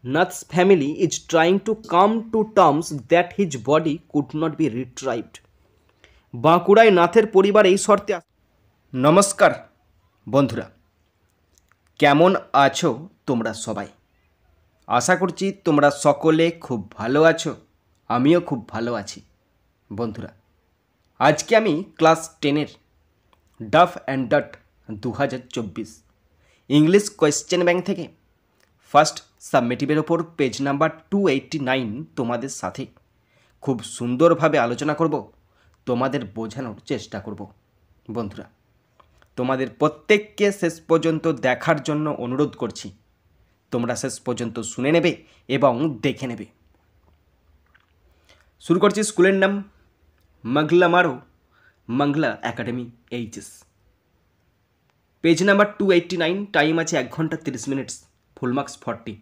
Nath's family is trying to come to terms that his body could not be retrieved. বাঁকুড়ায় নাথের পরিবার এই শর্তে নমস্কার বন্ধুরা, কেমন আছো তোমরা সবাই? আশা করছি তোমরা সকলে খুব ভালো আছো, আমিও খুব ভালো আছি। বন্ধুরা, আজকে আমি ক্লাস 10-এর Duff and Dutt 2024 English question bank থেকে ফার্স্ট সাবমিটিভের ওপর পেজ নাম্বার 289 তোমাদের সাথে খুব সুন্দরভাবে আলোচনা করব, তোমাদের বোঝানোর চেষ্টা করব। বন্ধুরা, তোমাদের প্রত্যেককে শেষ পর্যন্ত দেখার জন্য অনুরোধ করছি। তোমরা শেষ পর্যন্ত শুনে নেবে এবং দেখে নেবে। শুরু করছি। স্কুলের নাম মংলা মারো Mongla academy HS. Page number 289, time আছে 1 ঘন্টা 30 মিনিট, ফুল মার্কস 40।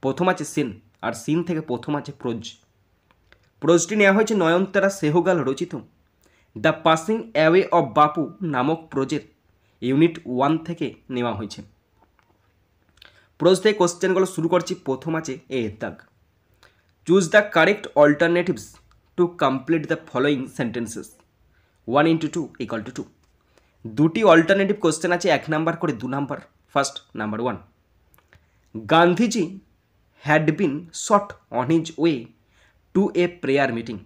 প্রথম আছে সিন, আর সিন থেকে প্রথম আছে প্রোজ। প্রোজটি নেওয়া হয়েছে নয়নতারা সেহগাল রচিত দ্য পাসিং অ্যাওয়ে অফ বাপু নামক প্রোজের ইউনিট 1 থেকে নেওয়া হয়েছে। প্রোজ থেকে কোশ্চেনগুলো শুরু করছি। প্রথম আছে এ দাগ। Choose the correct alternatives to complete the following sentences. 1 × 2 = 2। দুটি অল্টারনেটিভ কোশ্চেন আছে, 1 নাম্বার করে 2 number. First number 1, Gandhiji had been shot on his way to a prayer meeting.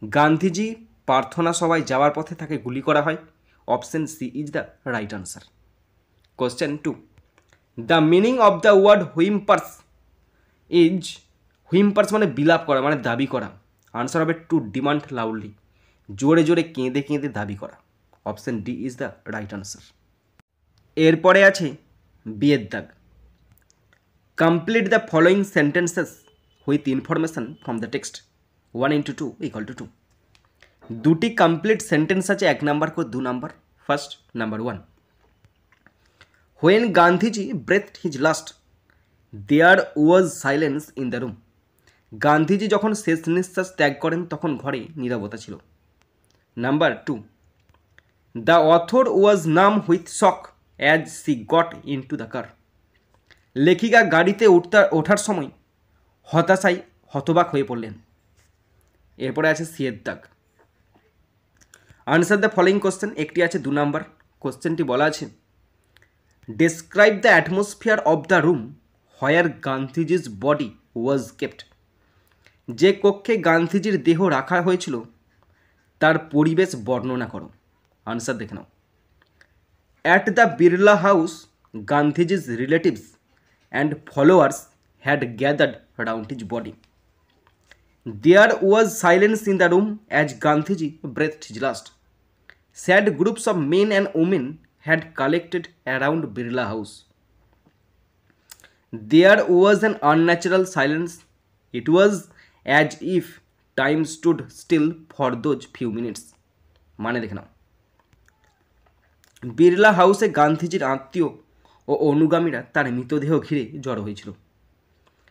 Gandhiji প্রার্থনা সভায় যাওয়ার পথে তাকে গুলি করা হয়। Option C is the right answer. Question 2, the meaning of the word whimpers is, whimpers মানে বিলাপ করা, মানে দাবি করা। আনসার হবে টু ডিমান্ড লাউডলি, জোরে জোরে কেঁদে কেঁদে দাবি করা। Option D is the right answer. এরপরে আছে বিয়ের দাগ। Complete the following sentences with information from the text. 1 × 2 = 2। দুটি কমপ্লিট সেন্টেন্স আছে, 1 নাম্বার করে 2 number. First number 1, when Gandhiji breathed his last there was silence in the room. Gandhiji যখন শেষ নিঃশ্বাস ত্যাগ করেন তখন ঘরে নীরবতা ছিল। নাম্বার 2, দ্য অথর ওয়াজ নাম with shock as she got in to the car. লেখিকা গাড়িতে ওঠার সময় হতাশায় হতবাক হয়ে পড়লেন। এরপরে আছে সিয়ের দাগ। Answer the following question. একটি আছে 2 নাম্বার। কোশ্চেনটি বলা আছে, describe the atmosphere of the room where Gandhiji's body was kept. যে কক্ষে গান্ধীজির দেহ রাখা হয়েছিল তার পরিবেশ বর্ণনা করো। আনসার দেখে নাও। At the Birla house Gandhiji's relatives and followers had gathered round his body. There was silence in the room as Gandhiji breathed his last. Sad groups of men and women had collected around Birla House. There was an unnatural silence. It was as if time stood still for those few minutes. মানে দেখে নাও। বিড়লা হাউসে গান্ধীজির আত্মীয় ও অনুগামীরা তার মৃতদেহ ঘিরে জড়ো হয়েছিল।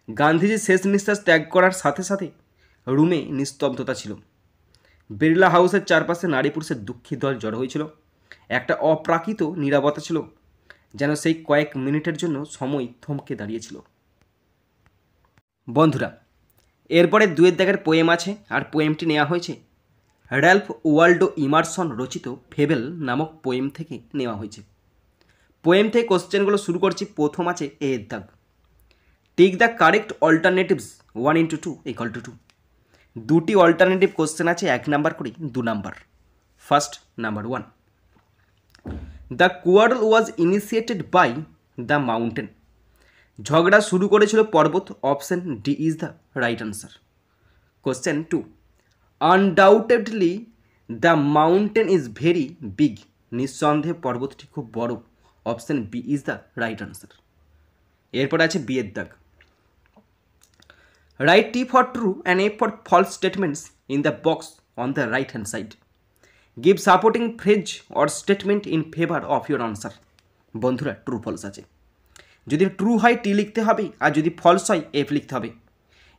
গান্ধীজি শেষ নিঃশ্বাস ত্যাগ করার সাথে সাথে রুমে নিস্তব্ধতা ছিল। বিড়লা হাউসের চারপাশে নারী পুরুষের দুঃখী দল জড়ো হয়েছিল। একটা অপ্রাকৃত নীরবতা ছিল, যেন সেই কয়েক মিনিটের জন্য সময় থমকে দাঁড়িয়েছিল। বন্ধুরা, এরপরে 2 দাগের পোয়েম আছে, আর পোয়েমটি নেওয়া হয়েছে র্যালফ ওয়াল্ডো ইমারসন রচিত ফেবেল নামক পোয়েম থেকে নেওয়া হয়েছে। পোয়েম থেকে কোশ্চেনগুলো শুরু করছি। প্রথম আছে এ দাগ। Take the correct alternatives. 1 × 2 = 2। দুটি অল্টারনেটিভ কোশ্চেন আছে, 1 নাম্বার করে 2 number. First number 1, the quarrel was initiated by the mountain. ঝগড়া শুরু করেছিল পর্বত। Option D is the right answer. Question 2, undoubtedly the mountain is very big. নিঃসন্দেহে পর্বতটি খুব বড়। Option B is the right answer. এরপর আছে বিয়ের দাগ। Write T for true and F for false statements in the box on the right hand side. Give supporting phrase or statement in favour of your answer. বন্ধুরা, true false আছে। যদি true হয় টি লিখতে হবে, আর যদি ফলস হয় F লিখতে হবে,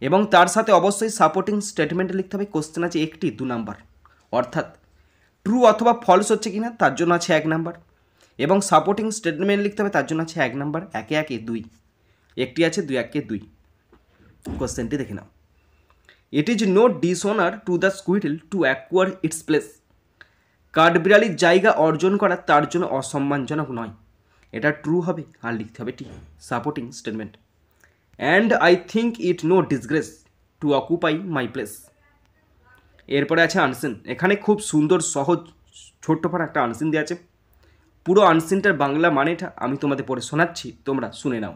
এবং তার সাথে অবশ্যই সাপোর্টিং স্টেটমেন্ট লিখতে হবে। কোশ্চেন আছে একটি 2 নাম্বার। অর্থাৎ ট্রু অথবা ফলস হচ্ছে কিনা তার জন্য আছে 1 নাম্বার, এবং সাপোর্টিং স্টেটমেন্ট লিখতে হবে, তার জন্য আছে 1 নাম্বার। 1 × 1 = 2। একটি আছে 2 × 1 = 2। কোশ্চেনটি দেখে নাও। It is no dishonour to the squirrel to acquire its place. কাঠবিড়ালির জায়গা অর্জন করা তার জন্য অসম্মানজনক নয়। এটা ট্রু হবে আর লিখতে হবে T, supporting statement. And I think it no disgrace to occupy my place. এরপরে আছে আনসিন। এখানে খুব সুন্দর সহজ ছোট্টখাটো একটা আনসিন দেওয়া আছে। পুরো আনসিনটার বাংলা মানেটা আমি তোমাদের পড়ে শোনাচ্ছি, তোমরা শুনে নাও।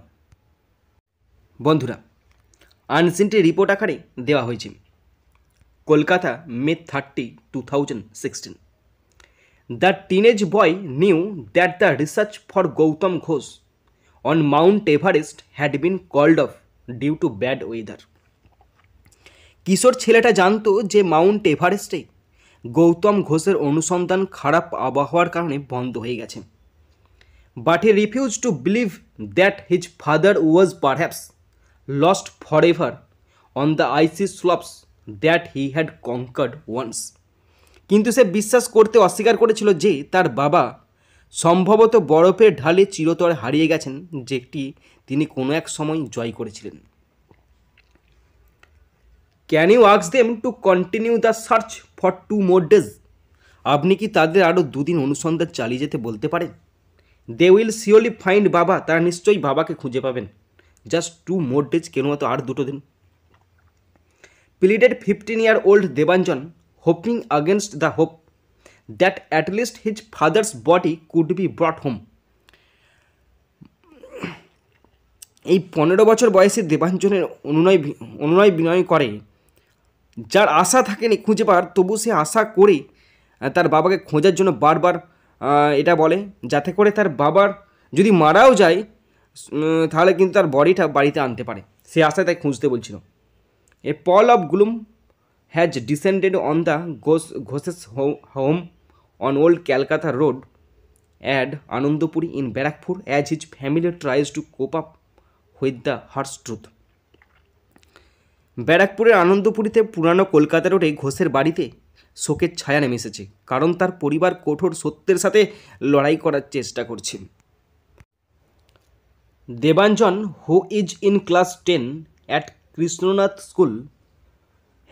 বন্ধুরা, আনসিনটি রিপোর্ট আকারে দেওয়া হয়েছে। Kolkata, May 30, 2016। The teenage boy knew that the research for Gautam Ghosh on Mount Everest had been called off due to bad weather. কিশোর ছেলেটা জানতো যে মাউন্ট এভারেস্টে গৌতম ঘোষের অনুসন্ধান খারাপ আবহাওয়ার কারণে বন্ধ হয়ে গেছে। But he refuse to believe that his father was perhaps lost for ever on the icy slopes that he had conquered once. কিন্তু সে বিশ্বাস করতে অস্বীকার করেছিল যে তার বাবা সম্ভবত বরফের ঢালে চিরতরে হারিয়ে গেছেন, যেটি তিনি কোনো এক সময় জয় করেছিলেন। Can you ask them to continue the search for 2 more days? আপনি কি তাদের আরও 2 দিন অনুসন্ধান চালিয়ে যেতে বলতে পারেন? দে উইল সিওরলি ফাইন্ড বাবা, তারা নিশ্চয়ই বাবাকে খুঁজে পাবেন। জাস্ট 2 more days, কেন তো আর 2 দিন। Pleaded 15-year-old Debanjan, hoping against the hope that at least his father's body could be ব্রট home. এই 15 বছর বয়সী দেবাঞ্জনের অনুনয় বিনয় করে, যার আশা থাকেনি খুঁজে পাওয়ার, তবু সে আশা করে তার বাবাকে খোঁজার জন্য বারবার এটা বলে, যাতে করে তার বাবার যদি মারাও যায় তাহলে কিন্তু তার বডিটা বাড়িতে আনতে পারে। সে আশায় তাই খুঁজতে বলছিল। A pall of gloom has descended on the Ghoshes home on old Calcutta road at Anandpuri in Barrackpore as his family tries to cope up with the harsh truth. ব্যারাকপুরের আনন্দপুরীতে পুরানো কলকাতা রোডে ঘোষের বাড়িতে শোকের ছায়া নেমে এসেছে, কারণ তার পরিবার কঠোর সত্যের সাথে লড়াই করার চেষ্টা করছে। Debanjan, who is in class 10 at Krishnanath school,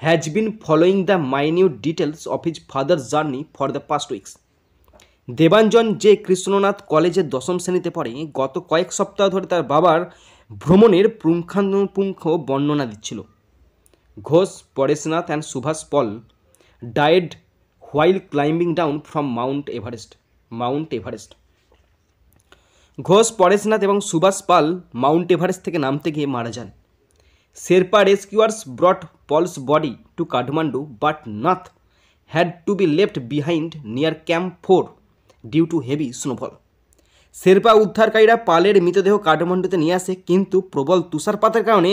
has been following the minute details of his father's journey for the past weeks. Debanjan, যে কৃষ্ণনাথ কলেজের 10ম শ্রেণীতে পড়ে, গত কয়েক সপ্তাহ ধরে তার বাবার ভ্রমণের পুঙ্খানুপুঙ্খ বর্ণনা দিচ্ছিল। Ghosh, Pareshnath and Subhash Pal died while climbing down from Mount Everest. Ghosh, Pareshnath এবং সুভাষ পাল মাউন্ট এভারেস্ট থেকে নামতে গিয়ে মারা যান। Sherpa rescuers brought Pal's body to Kathmandu, but Nath had to be left behind near camp 4 due to heavy snowfall. Sherpa উদ্ধারকারীরা পালের মৃতদেহ কাঠমান্ডুতে নিয়ে আসে, কিন্তু প্রবল তুষারপাতের কারণে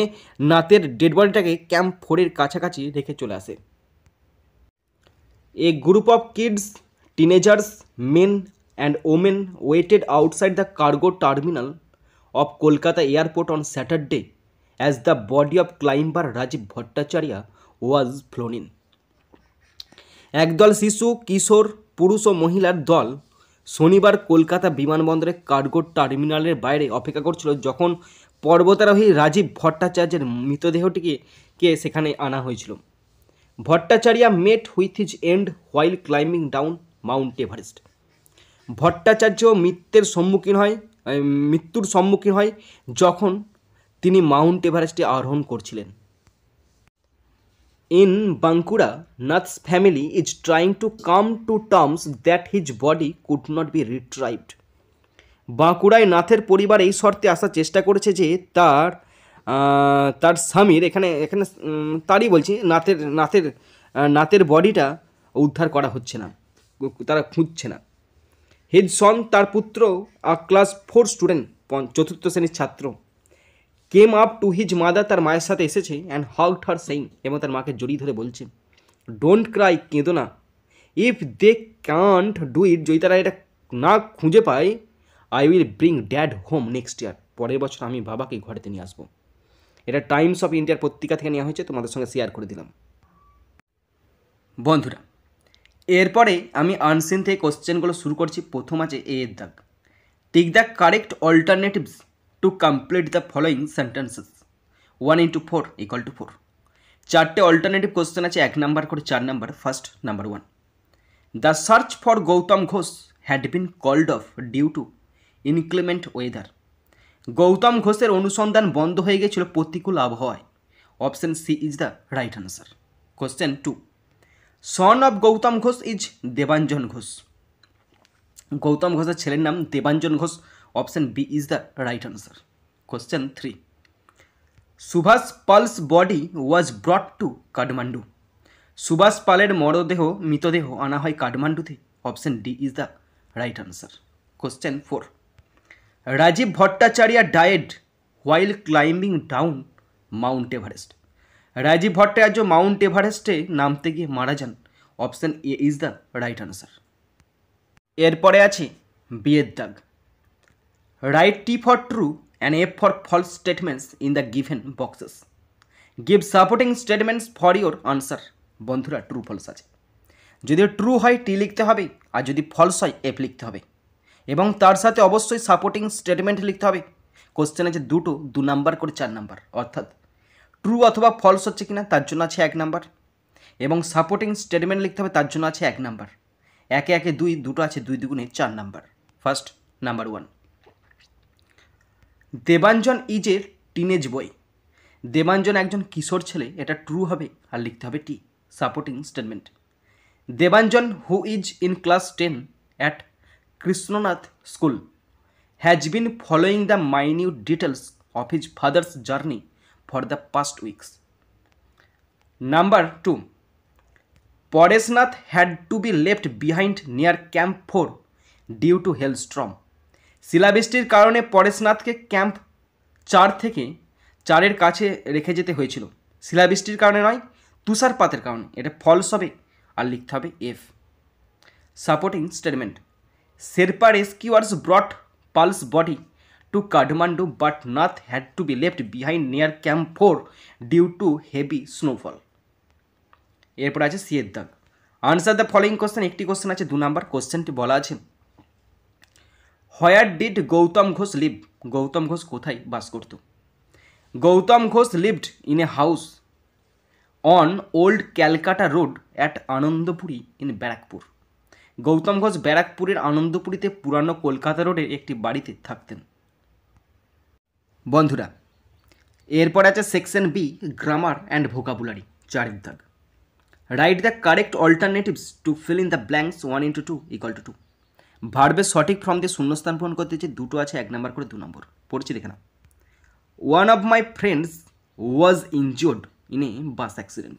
নাথের ডেড বডিটাকে ক্যাম্প 4-এর কাছাকাছি রেখে চলে আসে। A group of kids, teenagers, men and women waited outside the cargo terminal of Kolkata airport on Saturday as the body of climber Rajib Bhattacharya was flown in. একদল শিশু, কিশোর, পুরুষ ও মহিলার দল শনিবার কলকাতা বিমানবন্দরে কার্গো টার্মিনালের বাইরে অপেক্ষা করছিল, যখন পর্বতারোহী রাজীব ভট্টাচার্যের মৃতদেহটিকে সেখানে আনা হয়েছিল। Bhattacharya met with his end while climbing down Mount Everest. Bhattacharya মৃত্যুর সম্মুখীন হয় যখন তিনি মাউন্ট এভারেস্টে আরোহণ করছিলেন। In Bankura, Nath's family is trying to come to terms that his body could not be retrieved. বাঁকুড়ায় নাথের পরিবার এই শর্তে আসার চেষ্টা করেছে যে তার স্বামীর এখানে তারই বলছি নাথের বডিটা উদ্ধার করা হচ্ছে না, তারা খুঁজছে না। হিজ সন, তার পুত্র, ক্লাস 4 স্টুডেন্ট, 4th শ্রেণীর ছাত্র, came up to his mother, তার মায়ের সাথে এসেছে, অ্যান্ড হাগড হার সেইং, এবং তার মাকে জড়িয়ে ধরে বলছে, ডোন্ট ক্রাই, কেঁদো না। If they can't do it, যদি তারা এটা না খুঁজে পায়, I will bring dad home next year, পরের বছর আমি বাবাকে ঘরেতে নিয়ে আসবো। এটা টাইমস অফ ইন্ডিয়ার পত্রিকা থেকে নেওয়া হয়েছে, তোমাদের সঙ্গে শেয়ার করে দিলাম। বন্ধুরা, এরপরে আমি আনসিন থেকে কোশ্চেনগুলো শুরু করছি। প্রথম আছে এ এর দাগ। Tick the correct alternatives to complete the following sentences. 1 × 4 = 4। চারটে অল্টারনেটিভ কোশ্চেন আছে, 1 নাম্বার করে 4 number. First number 1, the search for Gautam Ghosh had been called off due to inclement weather. Gautam ঘোষের অনুসন্ধান বন্ধ হয়ে গেছিল প্রতিকূল আবহাওয়ায়। Option C is the right answer. Question 2, son of Gautam Ghosh is Debanjan Ghosh. Gautam ঘোষের ছেলের নাম Debanjan Ghosh. Option B is the right answer. Question 3, Subhash Pal's body was brought to Kathmandu. Subhash পালের মৃতদেহ আনা হয় কাঠমান্ডুতে। Option D is the right answer. Question 4, Rajib Bhattacharya died while climbing down Mount Everest. Rajib Bhattacharya Mount এভারেস্টে নামতে গিয়ে মারা যান। Option A is the right answer. এরপরে আছে বিয়ের দাগ। Write T for true and F for false statements in the given boxes. Give supporting statements for your answer. বন্ধুরা, ট্রু ফলস আছে। যদি ট্রু হয় টি লিখতে হবে, আর যদি ফলস হয় এফ লিখতে হবে, এবং তার সাথে অবশ্যই সাপোর্টিং স্টেটমেন্ট লিখতে হবে। কোশ্চেন আছে দুটো, 2 নাম্বার করে 4 নাম্বার, অর্থাৎ ট্রু অথবা ফলস হচ্ছে কিনা তার জন্য আছে 1 নাম্বার, এবং সাপোর্টিং স্টেটমেন্ট লিখতে হবে তার জন্য আছে 1 নাম্বার। একে একে দুটো আছে, 2 দুগুণে 4 number. First number 1, Debanjan is a teenage boy. Debanjan একজন কিশোর ছেলে, এটা ট্রু হবে, আর লিখতে হবে T, supporting statement. Debanjan who is in class 10 at Krishnanath school has been following the minute details of his father's journey for the past weeks. Number 2, Pareshnath had to be left behind near camp 4 due to hailstorm. শিলাবৃষ্টির কারণে পরেশনাথকে camp 4 থেকে 4-এর কাছে রেখে যেতে হয়েছিল। শিলাবৃষ্টির কারণে নয়, তুষারপাতের কারণে। এটা ফলস হবে, আর লিখতে হবে F. Supporting statement, Sherpa rescuers brought Pal's body to Kathmandu but Nath had to be left behind near camp 4 due to heavy snowfall. এরপর আছে সি এর দাগ। Answer the following question. একটি কোশ্চেন আছে 2 নাম্বার। কোশ্চেনটি বলা আছে, where did Gautam Ghosh live. Gautam Ghosh কোথায় বাস করত? Gautam Ghosh lived in a house on old Calcutta road at Anandpuri in Barrackpore. Gautam Ghosh ব্যারাকপুরের আনন্দপুরীতে পুরানো কলকাতা রোডের একটি বাড়িতে থাকতেন। বন্ধুরা, এরপর আছে section B, grammar and vocabulary, 4 দাগ। Write the correct alternatives to fill in the blanks 1 × 2 = 2। ভার্বের সঠিক ফর্ম দিয়ে শূন্যস্থান পূরণ করতে হচ্ছে। দুটো আছে, 1 নাম্বার করে 2 নম্বর। পড়ছি দেখে না। One of my friends was injured in a bus accident.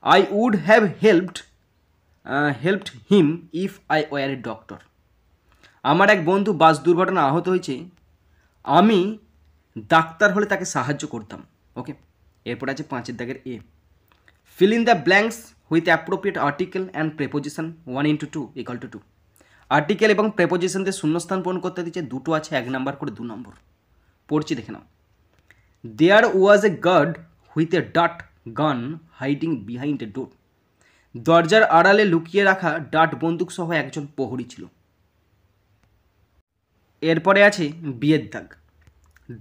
I would have helped him if I were a doctor. আমার এক বন্ধু বাস দুর্ঘটনা আহত হয়েছে, আমি ডাক্তার হলে তাকে সাহায্য করতাম। ওকে, এরপর আছে 5 দাগের A, fill in the blanks with appropriate article and preposition 1 × 2 = 2। Article এবং প্রেপোজিশন দিয়ে শূন্যস্থান পূরণ করতে দিচ্ছে। দুটো আছে, 1 নাম্বার করে 2 নম্বর। পড়ছি দেখে নাও। দেয়ার ওয়াজ এ গার্ড উইথ এ ডাট গান হাইডিং বিহাইন্ড এ ডোর। দরজার আড়ালে লুকিয়ে রাখা ডাট বন্দুক সহ একজন প্রহরী ছিল। এরপরে আছে বিয়ের দাগ।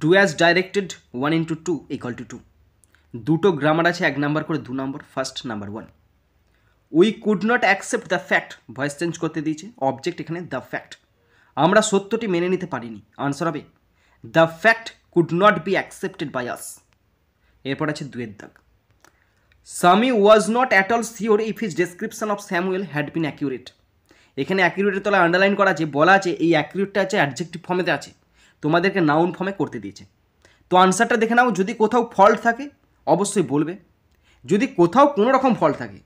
Do as directed 1 × 2 = 2। দুটো গ্রামার আছে, 1 নাম্বার করে 2 number. First number 1, we could not accept the fact. Voice change করতে দিয়েছে, অবজেক্ট এখানে দ্য ফ্যাক্ট। আমরা সত্যটি মেনে নিতে পারিনি। আনসার হবে the fact could not be accepted by us. এরপর আছে 2 দাগ। Sammy was not at all sure if his description of Samuel had been accurate. এখানে অ্যাকিউরেটের তলায় আন্ডারলাইন করা আছে, বলা আছে এই অ্যাকিউরেটটা আছে অ্যাডজেক্টিভ ফর্মেতে আছে, তোমাদেরকে নাউন ফর্মে করতে দিয়েছে। তো আনসারটা দেখে নাও। যদি কোথাও ফল্ট থাকে অবশ্যই বলবে, যদি কোথাও কোনো রকম ফল্ট থাকে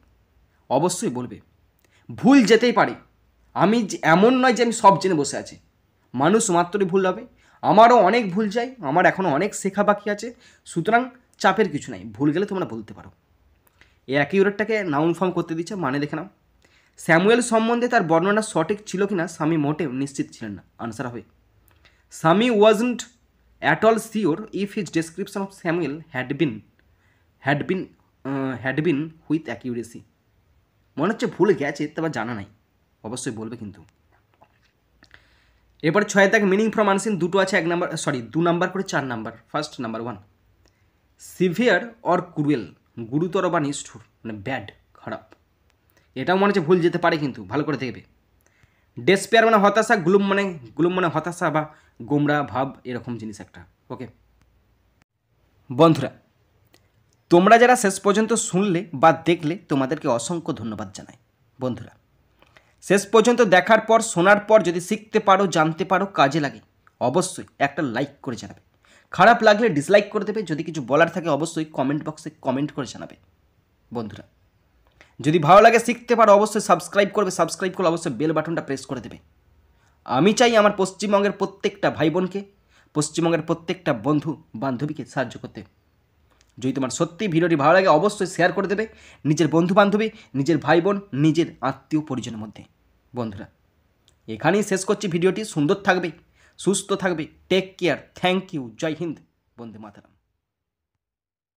অবশ্যই বলবে। ভুল যেতেই পারে, আমি এমন নয় যে আমি সব জেনে বসে আছি। মানুষ মাত্রই ভুল হবে, আমারও অনেক ভুল যায়, আমার এখনও অনেক শেখা বাকি আছে। সুতরাং চাপের কিছু নাই, ভুল গেলে তোমরা বলতে পারো। এই অ্যাকিউরেটটাকে নাউন ফর্ম করতে দিচ্ছে, মানে দেখে নাও। স্যামুয়েল সম্বন্ধে তার বর্ণনা সঠিক ছিল কিনা স্বামী মোটেও নিশ্চিত ছিলেন না। আনসার হবে স্বামী wasn't at all sure if his description of Samuel had bin with accuracy. মনে হচ্ছে ভুল গেছে, তবে জানা নাই, অবশ্যই বলবে কিন্তু। এরপর 6 দাগ, মিনিং ফ্রম আনসিন। দুটো আছে, 2 নাম্বার করে 4 number. First number 1, severe or cruel, গুরুতর বা নিষ্ঠুর, মানে ব্যাড, খারাপ। এটাও মনে হচ্ছে ভুল যেতে পারে, কিন্তু ভালো করে দেখবে। ডেসপেয়ার মানে হতাশা, গ্লুম মানে হতাশা বা গোমরা ভাব, এরকম জিনিস একটা। ওকে বন্ধুরা, তোমরা যারা শেষ পর্যন্ত শুনলে বা দেখলে তোমাদেরকে অসংখ্য ধন্যবাদ জানাই। বন্ধুরা, শেষ পর্যন্ত দেখার পর, শোনার পর যদি শিখতে পারো, জানতে পারো, কাজে লাগে, অবশ্যই একটা লাইক করে জানাবে। খারাপ লাগলে ডিসলাইক করে দেবে। যদি কিছু বলার থাকে অবশ্যই কমেন্ট বক্সে কমেন্ট করে জানাবে। বন্ধুরা, যদি ভালো লাগে, শিখতে পারো, অবশ্যই সাবস্ক্রাইব করবে। সাবস্ক্রাইব করলে অবশ্যই বেল বাটনটা প্রেস করে দেবে। আমি চাই আমার পশ্চিমবঙ্গের প্রত্যেকটা ভাই বোনকে, পশ্চিমবঙ্গের প্রত্যেকটা বন্ধু বান্ধবীকে সাহায্য করতে। যদি তোমার সত্যি ভিডিওটি ভালো লাগে, অবশ্যই শেয়ার করে দেবে নিজের বন্ধু বান্ধবী, নিজের ভাই বোন, নিজের আত্মীয় পরিজনের মধ্যে। বন্ধুরা, এখানেই শেষ করছি ভিডিওটি। সুন্দর থাকবে, সুস্থ থাকবে, টেক কেয়ার, থ্যাংক ইউ, জয় হিন্দ, বন্দে মাতরম।